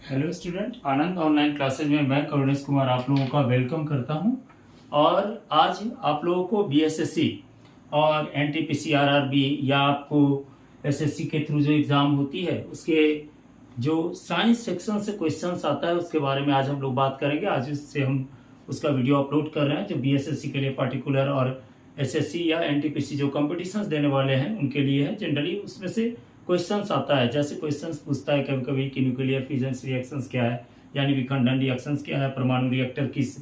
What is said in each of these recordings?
Hello student, आनंद online classes में मैं करुणेश कुमार आप लोगों का वेलकम करता हूं। और आज आप लोगों को बीएसएससी और एनटीपीसी आरआरबी या आपको एसएससी के थ्रू जो एग्ज़ाम होती है उसके जो साइंस सेक्शन से क्वेश्चंस आता है उसके बारे में आज हम लोग बात करेंगे। आज उससे हम उसका वीडियो अपलोड कर रहे हैं जो बीएसएससी के लिए पर्टिकुलर और एसएससी या एनटीपीसी जो कॉम्पिटिशन्स देने वाले हैं उनके लिए है। जनरली उसमें से क्वेश्चंस आता है, जैसे क्वेश्चंस पूछता है कभी कभी कि न्यूक्लियर फिजन रिएक्शंस क्या है, यानी विखंडन रिएक्शंस क्या है, परमाणु रिएक्टर किस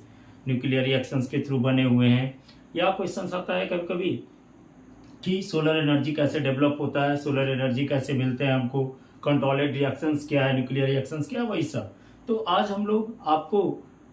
न्यूक्लियर रिएक्शंस के थ्रू बने हुए हैं। या क्वेश्चंस आता है कभी कभी कि सोलर एनर्जी कैसे डेवलप होता है, सोलर एनर्जी कैसे मिलते हैं हमको, कंट्रोलेड रिएक्शंस क्या है, न्यूक्लियर रिएक्शंस क्या है, वही सब। तो आज हम लोग आपको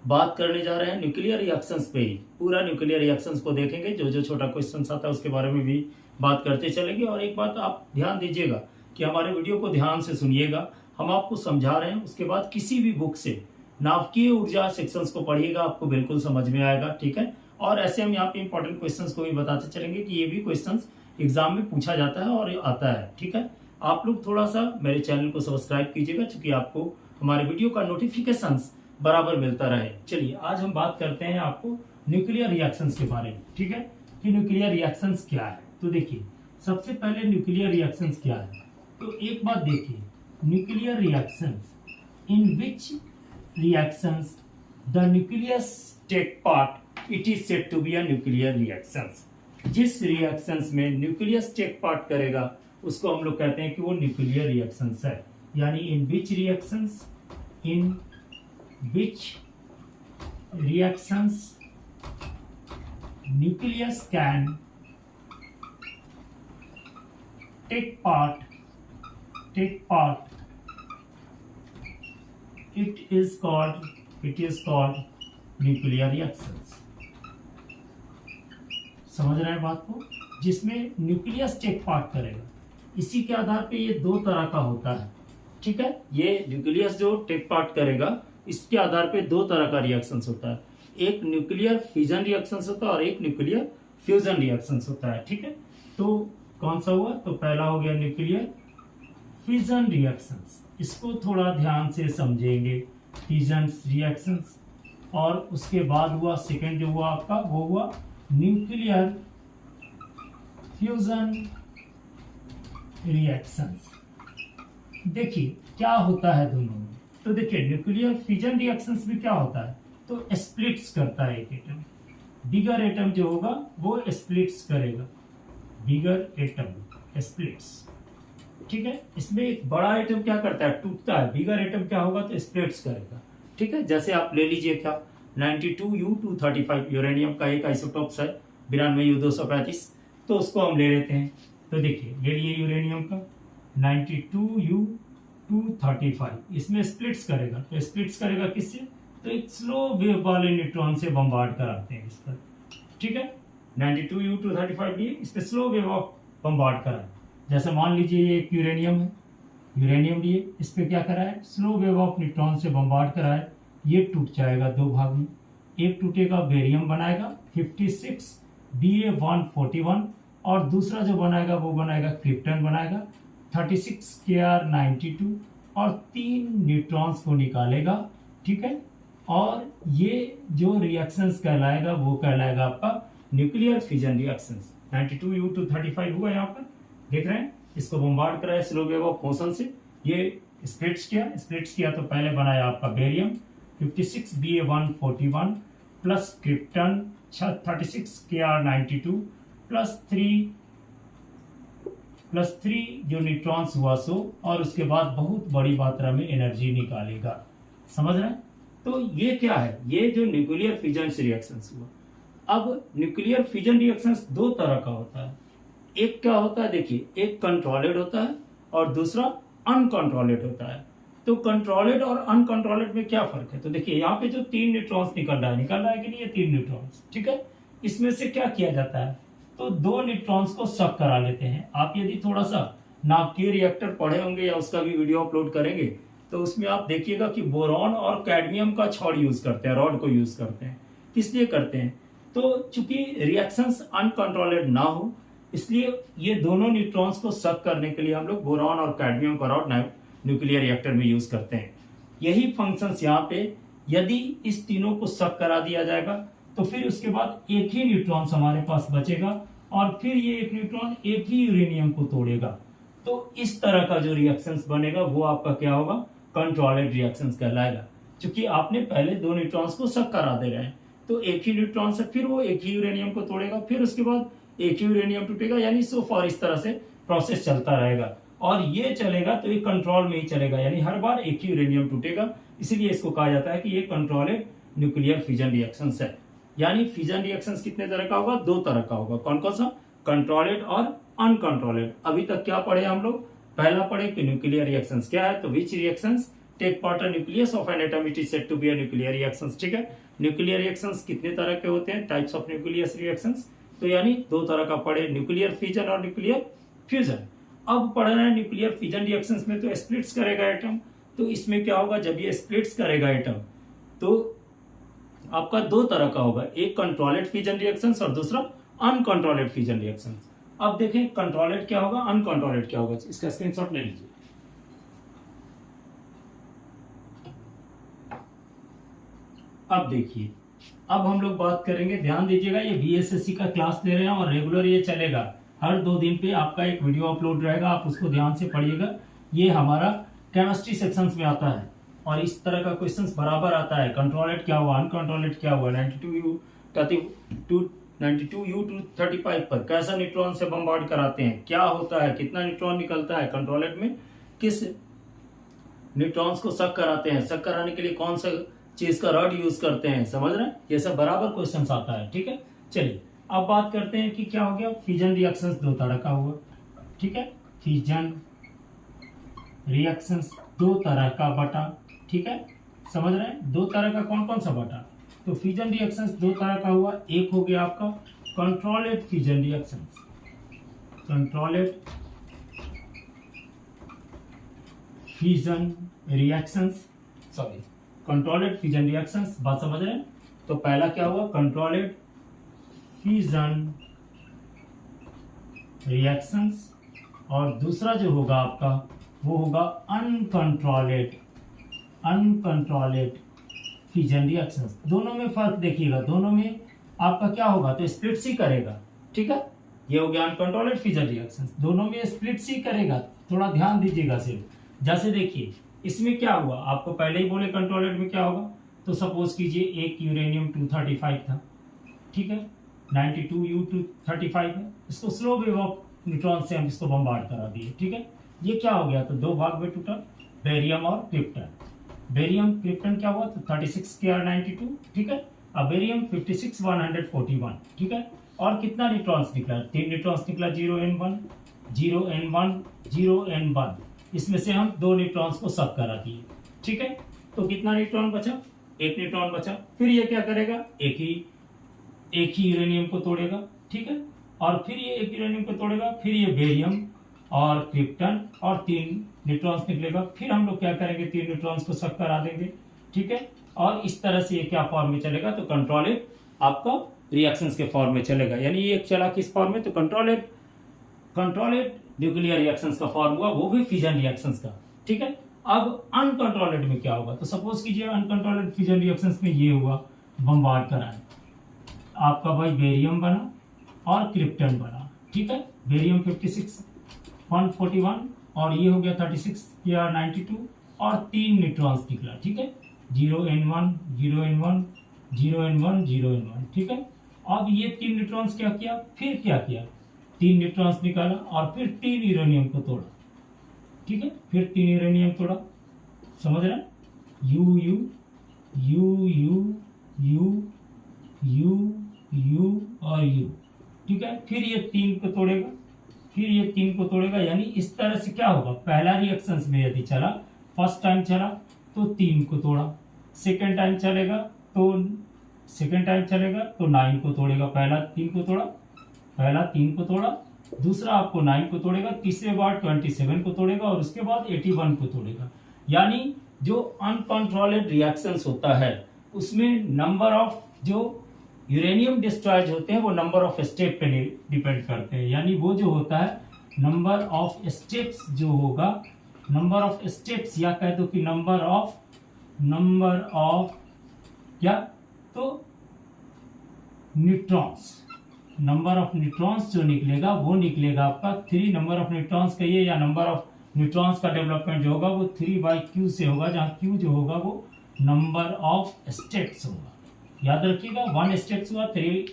बात करने जा रहे हैं न्यूक्लियर रिएक्शंस पे ही। पूरा न्यूक्लियर रिएक्शंस को देखेंगे, जो जो छोटा क्वेश्चन आता है उसके बारे में भी बात करते चलेंगे। और एक बात आप ध्यान दीजिएगा कि हमारे वीडियो को ध्यान से सुनिएगा, हम आपको समझा रहे हैं। उसके बाद किसी भी बुक से नाभिकीय ऊर्जा सेक्शंस को पढ़िएगा, आपको बिल्कुल समझ में आएगा, ठीक है। और ऐसे हम यहाँ पे इंपॉर्टेंट क्वेश्चंस को भी बताते चलेंगे कि ये भी क्वेश्चंस एग्जाम में पूछा जाता है और आता है, ठीक है। आप लोग थोड़ा सा मेरे चैनल को सब्सक्राइब कीजिएगा, क्योंकि आपको हमारे वीडियो का नोटिफिकेशन बराबर मिलता रहे। चलिए आज हम बात करते हैं आपको न्यूक्लियर रिएक्शंस के बारे में, ठीक है, कि न्यूक्लियर रिएक्शंस क्या है। तो देखिए सबसे पहले न्यूक्लियर रिएक्शंस क्या है, तो एक बात देखिए, nuclear reactions in which reactions the nucleus take part it is said to be a nuclear reactions. जिस रिएक्शंस में न्यूक्लियस टेक पार्ट करेगा उसको हम लोग कहते हैं कि वो न्यूक्लियर रिएक्शंस है। यानी in which reactions, in which reactions nucleus can take part it is called nuclear reactions। समझ रहे हैं बात को, जिसमें न्यूक्लियस टेक पार्ट करेगा। इसी के आधार पे ये दो तरह का होता है, ठीक है। ये न्यूक्लियस जो टेक पार्ट करेगा इसके आधार पे दो तरह का रिएक्शंस होता है, एक न्यूक्लियर फिजन रिएक्शंस होता है और एक न्यूक्लियर फ्यूजन रिएक्शंस होता है, ठीक है। तो कौन सा हुआ, तो पहला हो गया न्यूक्लियर फिजन रिएक्शंस। इसको थोड़ा ध्यान से समझेंगे, फिजन रिएक्शंस। और उसके बाद हुआ सेकंड जो हुआ आपका, वो हुआ न्यूक्लियर फ्यूजन रिएक्शंस। देखिए क्या होता है दोनों में, तो देखिए न्यूक्लियर फिजन रिएक्शंस में क्या होता है, तो स्प्लिट्स करता है एक एटम। बिगर एटम जो होगा वो स्प्लिट्स करेगा, बिगर एटम स्प्लिट्स, ठीक है। इसमें एक बड़ा एटम क्या करता है, टूटता है। बिगर एटम क्या होगा, तो स्प्लिट्स करेगा, ठीक है। जैसे आप ले लीजिए क्या 92U235 यूरेनियम का एक आइसोटोप्स है, 92U235, तो उसको हम ले लेते हैं। तो देखिए ले लिए यूरेनियम का 92U235, इसमें स्प्लिट्स करेगा। तो स्प्लिट्स करेगा किससे, तो एक स्लो वेव वाले न्यूट्रॉन से बम्बार्ड कराते हैं इस पर, ठीक है। 92U235 लिए इस पर स्लो वेव ऑफ बम्बार्ड कराए। जैसे मान लीजिए ये एक यूरेनियम है, यूरेनियम लिए इस पर क्या कराए, स्लो वेव ऑफ न्यूट्रॉन से बम्बार्ड कराए। ये टूट जाएगा दो भाग में, एक टूटेगा बेरियम बनाएगा 56Ba141 और दूसरा जो बनाएगा वो बनाएगा क्रिप्टन बनाएगा 36Kr92 और 3 न्यूट्रॉन्स को निकालेगा, ठीक है। और ये जो रिएक्शंस कहलाएगा वो कहलाएगा आपका न्यूक्लियर फिजन रिएक्शंस। 92U235 हुआ यहाँ पर, देख रहे हैं, इसको बम्बार्ड कराया स्लो वेव ऑफ मोशन से, ये स्प्लिट्स किया तो पहले बनाया आपका barium 56Ba141 plus krypton 36Kr92 plus 3 जो न्यूट्रॉन्स हुआ सो, और उसके बाद बहुत बड़ी मात्रा में एनर्जी निकालेगा। समझ रहे हैं, तो ये क्या है, ये जो न्यूक्लियर फिजन रिएक्शंस हुआ। अब न्यूक्लियर फिजन रिएक्शंस दो तरह का होता है, एक क्या होता है देखिए, एक कंट्रोलेड होता है और दूसरा अनकंट्रोलेड होता है। तो कंट्रोलेड और अनकंट्रोलेड में क्या फर्क है, तो देखिए यहाँ पे जो 3 न्यूट्रॉन्स निकल रहा है कि नहीं, ये 3 न्यूट्रॉन्स, ठीक है। इसमें से क्या किया जाता है, तो 2 न्यूट्रॉन्स को शक करा लेते हैं। आप यदि थोड़ा सा नाभिकीय रिएक्टर पढ़े होंगे या उसका भी वीडियो अपलोड करेंगे तो उसमें आप देखिएगा कि बोरॉन और कैडमियम का छड़ यूज करते हैं, रॉड को यूज करते हैं। किस लिए करते हैं, तो चूंकि रिएक्शंस अनकंट्रोलेड ना हो इसलिए ये दोनों न्यूट्रॉन्स को सक करने के लिए हम लोग बोरॉन और कैडमियम का रॉड न्यूक्लियर रिएक्टर में यूज करते हैं। यही फंक्शंस यहाँ पे यदि इस तीनों को सब करा दिया जाएगा तो फिर उसके बाद एक ही न्यूट्रॉन हमारे पास बचेगा और फिर ये एक न्यूट्रॉन एक ही यूरेनियम को तोड़ेगा। तो इस तरह का जो रिएक्शंस बनेगा वो आपका क्या होगा, कंट्रोल्ड रिएक्शंस कहलाएगा। क्योंकि आपने पहले दो न्यूट्रॉन्स को सब करा दे रहे हैं तो एक ही न्यूट्रॉन से फिर वो एक ही यूरेनियम को तोड़ेगा, फिर उसके बाद एक ही यूरेनियम टूटेगा, यानी सो फॉर इस तरह से प्रोसेस चलता रहेगा। और ये चलेगा तो ये कंट्रोल में ही चलेगा, यानी हर बार एक ही यूरेनियम टूटेगा। इसीलिए इसको कहा जाता है कि ये कंट्रोल्ड न्यूक्लियर फिजन रिएक्शंस है। यानी फिजन रिएक्शंस कितने तरह का होगा, दो तरह का होगा। कौन कौन सा, कंट्रोल्ड और अनकंट्रोल्ड। अभी तक क्या पढ़े हम लोग, पहला पढ़े कि न्यूक्लियर रिएक्शंस क्या है, तो which reactions take part in nucleus of an atom it is said to be a nuclear reactions. ठीक है, न्यूक्लियर रिएक्शंस कितने तरह के होते हैं, टाइप्स ऑफ न्यूक्लियर रिएक्शंस। तो यानी दो तरह का पढ़े, न्यूक्लियर फिजन और न्यूक्लियर फ्यूजन। अब पढ़ रहे हैं न्यूक्लियर फिजन रिएक्शंस में तो स्प्लिट्स करेगा एटम। तो इसमें क्या होगा, जब ये स्प्लिट्स करेगा एटम तो आपका दो तरह का होगा, एक कंट्रोल्ड फिजन रिएक्शंस और दूसरा अनकंट्रोल्ड फिजन रिएक्शंस। अब देखें कंट्रोल्ड क्या होगा, अनकंट्रोल्ड क्या होगा, इसका स्क्रीनशॉट ले लीजिए। अब देखिए, अब हम लोग बात करेंगे, ध्यान दीजिएगा, ये बीएसएससी का क्लास ले रहे हैं और रेगुलर ये चलेगा। हर 2 दिन पे आपका एक वीडियो अपलोड रहेगा, आप उसको ध्यान से पढ़िएगा। ये हमारा केमिस्ट्री सेक्शंस में आता है और इस तरह का क्वेश्चंस बराबर आता है। कंट्रोल्ड क्या हुआ, अनकंट्रोल्ड क्या हुआ, 92U235 पर कैसा न्यूट्रॉन से बम्बार्ड कराते हैं, क्या होता है, कितना न्यूट्रॉन निकलता है, कंट्रोल्ड में किस न्यूट्रॉन्स को शक कराते हैं, शक कराने के लिए कौन सा चीज का रॉड यूज करते हैं, समझ रहे हैं, ये सब बराबर क्वेश्चंस आता है। ठीक है, चलिए अब बात करते हैं कि क्या हो गया, फिजन रिएक्शंस दो तरह का हुआ। ठीक है, फिजन रिएक्शंस दो तरह का बटा। ठीक है, समझ रहे हैं, दो तरह का कौन कौन सा बटा, तो फिजन रिएक्शंस दो तरह का हुआ। एक हो गया आपका controlled fission reactions, controlled fission reactions, sorry controlled fission reactions, बात समझ रहे हैं। तो पहला क्या हुआ, कंट्रोल्ड फिजन रिएक्शंस, और दूसरा जो होगा आपका वो होगा अनकंट्रोल्ड फिजन रिएक्शंस। दोनों में फर्क देखिएगा, दोनों में आपका क्या होगा, तो स्प्लिट्स ही करेगा। ठीक है, ये हो गया अनकंट्रोल्ड फिजन रिएक्शंस, दोनों में स्प्लिट्स ही करेगा। थोड़ा ध्यान दीजिएगा सिर्फ। जैसे देखिए इसमें क्या हुआ, आपको पहले ही बोले कंट्रोल्ड में क्या होगा, तो सपोज कीजिए एक यूरेनियम 235 था। ठीक है, 92U235 है, इसको स्लो वेव ऑफ न्यूट्रॉन से हम इसको बम्बार्ड करा दिए। ठीक है, ये क्या हो गया, तो दो भाग में टूटा, बेरियम और क्रिप्टन। बेरियम क्रिप्टन क्या हुआ, तो 36Kr92। ठीक है, अब बेरियम 56141। ठीक है, और कितना न्यूट्रॉन्स निकला, 3 न्यूट्रॉन्स निकला, 0n1 0n1 0n1। इसमें से हम 2 न्यूट्रॉन्स को सब करा दिए। ठीक है, तो कितना न्यूट्रॉन बचा, एक न्यूट्रॉन बचा। फिर ये क्या करेगा, एक ही यूरेनियम को तोड़ेगा। ठीक है, और फिर ये एक यूरेनियम को तोड़ेगा, फिर ये बेरियम और क्रिप्टन और 3 न्यूट्रॉन्स निकलेगा। फिर हम लोग क्या करेंगे, 3 न्यूट्रॉन्स को सब करा देंगे। ठीक है, और इस तरह से ये क्या फॉर्म में चलेगा, तो कंट्रोल्ड आपका रिएक्शंस के फॉर्म में चलेगा। यानी ये चला किस फॉर्म में, तो कंट्रोल्ड न्यूक्लियर रिएक्शंस का फॉर्म हुआ, वो भी फिजन रिएक्शंस का। ठीक है, अब अनकंट्रोल्ड में क्या होगा, तो सपोज कीजिए अनकंट्रोल्ड फिजन रिएक्शंस में ये हुआ, बम्बार्ड कराएं, आपका भाई बेरियम बना और क्रिप्टन बना। ठीक है, बेरियम 56 141 और ये हो गया 36Kr92 और 3 न्यूट्रॉन्स निकला। ठीक है, 0n1 0n1 0n1 0n1। ठीक है, अब ये 3 न्यूट्रॉन्स क्या किया, फिर क्या किया, 3 न्यूट्रॉन्स निकाला और फिर 3 यूरेनियम को तोड़ा। ठीक है, फिर 3 यूरेनियम तोड़ा, समझ रहे हैं, you you you you you you you और यू। ठीक है, फिर ये 3 को तोड़ेगा, फिर ये 3 को तोड़ेगा। यानी इस तरह से क्या होगा, पहला रिएक्शंस में यदि चला, फर्स्ट टाइम चला तो 3 को तोड़ा, सेकेंड टाइम चलेगा तो 9 को तोड़ेगा। पहला 3 को तोड़ा, दूसरा आपको 9 को तोड़ेगा, तीसरे बार 27 को तोड़ेगा और उसके बाद 81 को तोड़ेगा। यानी जो अनकंट्रोल्ड रिएक्शंस होता है उसमें नंबर ऑफ जो यूरेनियम डिस्ट्रॉयज होते हैं वो नंबर ऑफ स्टेप पे डिपेंड करते हैं। यानी वो जो होता है नंबर ऑफ स्टेप्स जो होगा, नंबर ऑफ स्टेप्स या कह दो कि नंबर ऑफ नंबर ऑफ क्या, तो न्यूट्रॉन्स, नंबर ऑफ न्यूट्रॉन्स जो निकलेगा वो निकलेगा आपका 3, नंबर ऑफ न्यूट्रॉन्स कहिए या नंबर ऑफ न्यूट्रॉन्स का डेवलपमेंट जो होगा वो 3/q से होगा, जहाँ q जो होगा वो नंबर ऑफ स्टेट्स होगा। याद रखिएगा, 1 स्टेट्स हुआ 3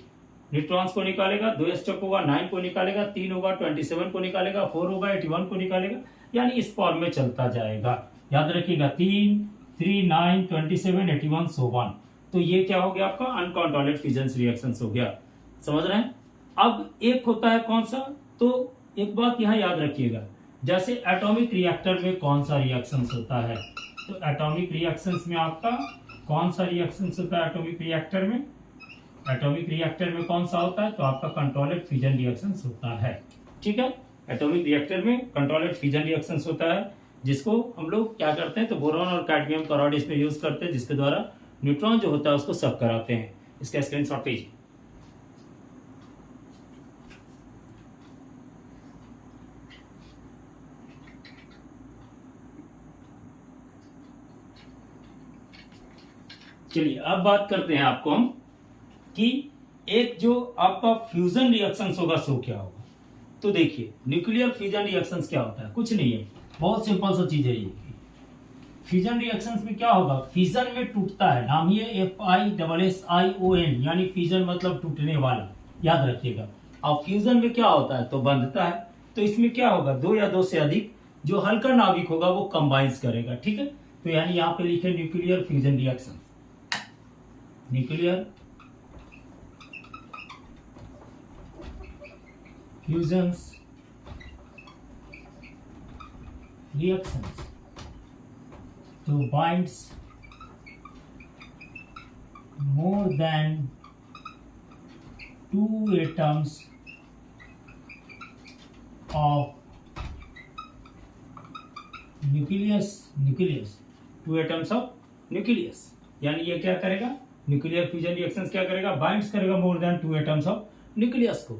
न्यूट्रॉन्स को निकालेगा, 2 स्टेप होगा 9 को निकालेगा, 3 होगा 27 को निकालेगा, 4 होगा 81 को निकालेगा, यानी इस फॉर्म में चलता जाएगा। याद रखिएगा 3, 3, 9, 27, 81 सो 1। तो ये क्या हो गया आपका अनकंट्रोल्ड फ्यूजन रिएक्शंस हो गया। समझ रहे हैं। अब एक होता है कौन सा, तो एक बात यहां याद रखिएगा, जैसे एटॉमिक रिएक्टर में कौन सा रिएक्शंस होता है, तो एटॉमिक रिएक्शंस में आपका कौन सा रिएक्शंस होता है एटॉमिक रिएक्टर में, एटॉमिक रिएक्टर में कौन सा होता है, तो आपका कंट्रोल्ड फ्यूजन रिएक्शंस होता है। ठीक है, एटॉमिक रिएक्टर में कंट्रोल्ड फ्यूजन रिएक्शंस होता है, जिसको हम लोग क्या करते हैं, तो बोरॉन और कैडमियम क्लोराइड इसमें यूज करते हैं, जिसके द्वारा न्यूट्रॉन जो होता है उसको सब कराते हैं। इसका स्क्रीनशॉट लीजिए। चलिए अब बात करते हैं आपको हम कि एक जो आपका फ्यूजन रिएक्शंस होगा सो क्या होगा। तो देखिए न्यूक्लियर फ्यूजन रिएक्शंस क्या होता है, कुछ नहीं है, बहुत सिंपल सा चीज है ये। फ्यूजन रिएक्शंस में क्या होगा, फ्यूजन में टूटता है, नाम ही है FISSION, यानी फ्यूजन मतलब टूटने वाला, याद रखिएगा। अब फ्यूजन में क्या होता है, तो बंधता है, तो इसमें क्या होगा, 2 या 2 से अधिक जो हल्का नाभिक होगा वो कंबाइंस करेगा। ठीक है, तो यानी यहाँ पे लिखे nuclear fusion reaction, nuclear fusions reactions तो binds more than 2 atoms of nucleus 2 atoms of nucleus, यानी ये क्या करेगा, न्यूक्लियर फ्यूजन रिएक्शंस क्या करेगा, बाइंड्स करेगा more than 2 atoms of nucleus को।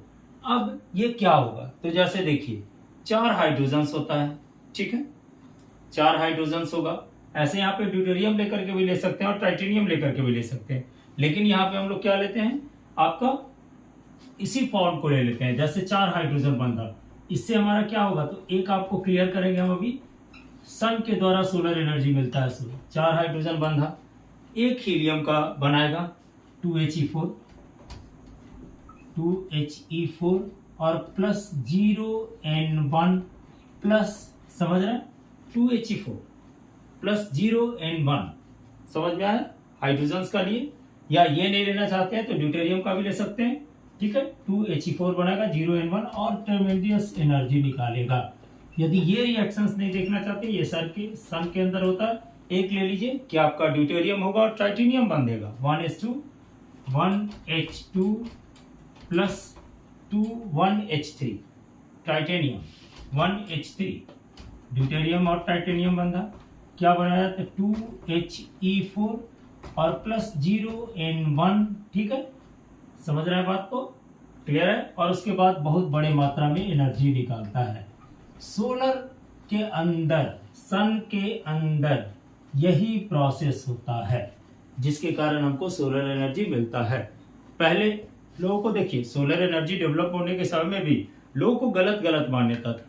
अब ये क्या होगा, तो जैसे देखिए 4 हाइड्रोजन्स होता है, ठीक है, 4 हाइड्रोजन्स होगा। ऐसे यहाँ पे ड्यूटेरियम लेकर के भी ले सकते हैं और टाइटेनियम लेकर के भी ले सकते हैं, लेकिन यहाँ पे हम लोग क्या लेते हैं, आपका इसी फॉर्म को ले लेते हैं, जैसे 4 हाइड्रोजन बंधा। इससे हमारा क्या होगा, तो एक आपको क्लियर करेंगे हम अभी, सन के द्वारा सोलर एनर्जी मिलता है। 4 हाइड्रोजन बंधा, एक हीलियम का बनाएगा 2He4 और प्लस 0N1 प्लस, समझ रहे हैं, 2He4 प्लस 0N1, समझ में आया हाइड्रोजन का लिए। या ये नहीं लेना चाहते हैं तो ड्यूटेरियम का भी ले सकते हैं। ठीक है, 2He4 बनाएगा 0N1 और ट्रेमेंडियस एनर्जी निकालेगा। यदि ये रिएक्शंस नहीं देखना चाहते, ये सन के अंदर होता है, एक ले लीजिए कि आपका ड्यूटेरियम होगा और टाइटेनियम बंधेगा 1H2 plus 1H3, titanium 1H3, deuterium और टाइटेनियम बंधा, क्या बनाया, तो 2He4 और प्लस 0N1। ठीक है, समझ रहे हैं बात को, क्लियर है। और उसके बाद बहुत बड़े मात्रा में एनर्जी निकालता है। सोलर के अंदर, सन के अंदर यही प्रोसेस होता है, जिसके कारण हमको सोलर एनर्जी मिलता है। पहले लोगों को देखिए, सोलर एनर्जी डेवलप होने के समय में भी लोगों को गलत मान्यता थी।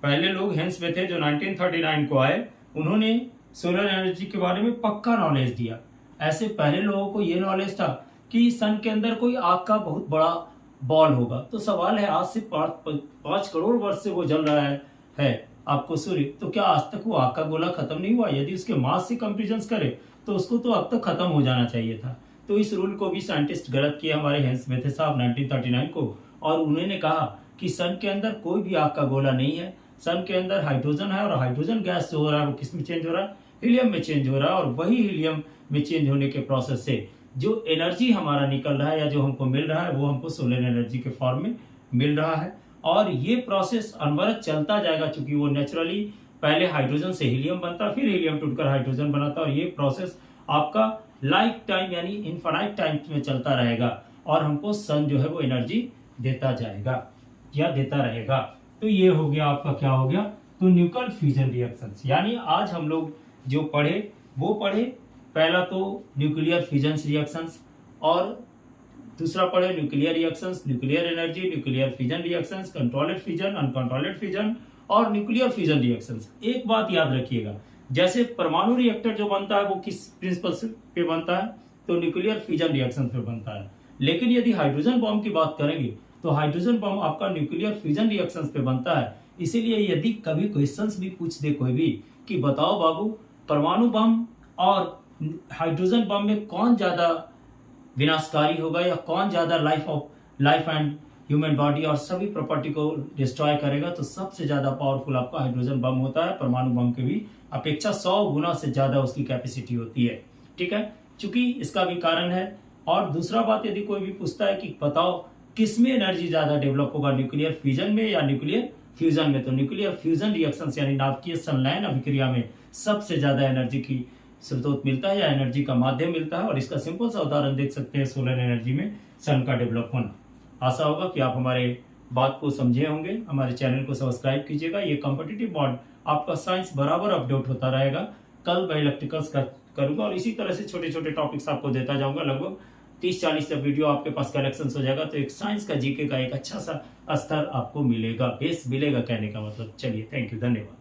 पहले लोग हेंस में थे जो 1939 को आए, उन्होंने सोलर एनर्जी के बारे में पक्का नॉलेज दिया। ऐसे पहले लोगों को ये नॉलेज था कि सन के अंदर कोई आग का बहुत बड़ा बॉल होगा। तो सवाल है, आज से 5 करोड़ वर्ष से वो जल रहा है आपको सूर्य, तो क्या आज तक वो आग का गोला खत्म नहीं हुआ? यदि उसके मास से कंपेरिजन करे तो उसको तो अब तक खत्म हो जाना चाहिए था। तो इस रूल को भी साइंटिस्ट गलत किया हमारे हेंस मेथे साहब 1939 को, और उन्होंने कहा कि सन के अंदर कोई भी आग का गोला नहीं है, सन के अंदर हाइड्रोजन है, और हाइड्रोजन गैस जो हो रहा है वो किस में चेंज हो रहा है, हीलियम में चेंज हो रहा है। और वही हीलियम में चेंज होने के प्रोसेस से जो एनर्जी हमारा निकल रहा है या जो हमको मिल रहा है वो हमको सोलर एनर्जी के फॉर्म में मिल रहा है। और ये प्रोसेस अनवरत चलता जाएगा, चूंकि वो नेचुरली पहले हाइड्रोजन से हीलियम बनता, फिर हीलियम टूटकर हाइड्रोजन बनाता, और ये प्रोसेस आपका लाइफ टाइम यानी इनफाइनाइट टाइम में चलता रहेगा, और हमको सन जो है वो एनर्जी देता जाएगा या देता रहेगा। तो ये हो गया आपका, क्या हो गया, तो न्यूक्लियर फ्यूजन रिएक्शंस। यानी आज हम लोग जो पढ़े वो पढ़े पहला तो न्यूक्लियर फ्यूजन रिएक्शंस, और दूसरा पढ़े nuclear reactions, nuclear energy, nuclear fusion reactions, controlled fusion, uncontrolled fusion और न्यूक्लियर फ्यूजन रिएक्शंस। एक बात याद रखिएगा, जैसे परमाणु रिएक्टर जो बनता है वो किस प्रिंसिपल पे बनता है, तो न्यूक्लियर फ्यूजन रिएक्शन पे बनता है। लेकिन यदि हाइड्रोजन बम की बात करेंगे तो हाइड्रोजन बम आपका न्यूक्लियर फ्यूजन रिएक्शंस पे बनता है। इसीलिए यदि कभी क्वेश्चंस भी पूछ दे कोई भी कि बताओ बाबू परमाणु बम और हाइड्रोजन बम में कौन ज्यादा विनाशकारी होगा या कौन ज्यादा लाइफ एंड ह्यूमन बॉडी और सभी प्रॉपर्टी को डिस्ट्रॉय करेगा, तो सबसे ज्यादा पावरफुल आपका हाइड्रोजन बम होता है। परमाणु बम के भी अपेक्षा 100 गुना से ज्यादा उसकी कैपेसिटी होती है। ठीक है, चूंकि इसका भी कारण है। और दूसरा बात, यदि कोई भी पूछता है कि बताओ किसमें एनर्जी ज्यादा डेवलप होगा, न्यूक्लियर फ्यूजन में या न्यूक्लियर फ्यूजन में, तो न्यूक्लियर फ्यूजन रिएक्शन यानी नाभिकीय संलयन अभिक्रिया में सबसे ज्यादा एनर्जी की स्रोत मिलता है या एनर्जी का माध्यम मिलता है। और इसका सिंपल सा उदाहरण देख सकते हैं सोलर एनर्जी में सन का डेवलप होना। आशा होगा कि आप हमारे बात को समझे होंगे। हमारे चैनल को सब्सक्राइब कीजिएगा। ये कॉम्पिटिटिव बोर्ड आपका साइंस बराबर अपडेट होता रहेगा। कल मैं इलेक्ट्रिकल्स करूंगा और इसी तरह से छोटे छोटे टॉपिक्स आपको देता जाऊंगा। लगभग 30-40 जब वीडियो आपके पास कलेक्शन हो जाएगा तो एक साइंस का जीके का एक अच्छा सा स्तर आपको मिलेगा, बेस मिलेगा कहने का मतलब। चलिए, थैंक यू, धन्यवाद।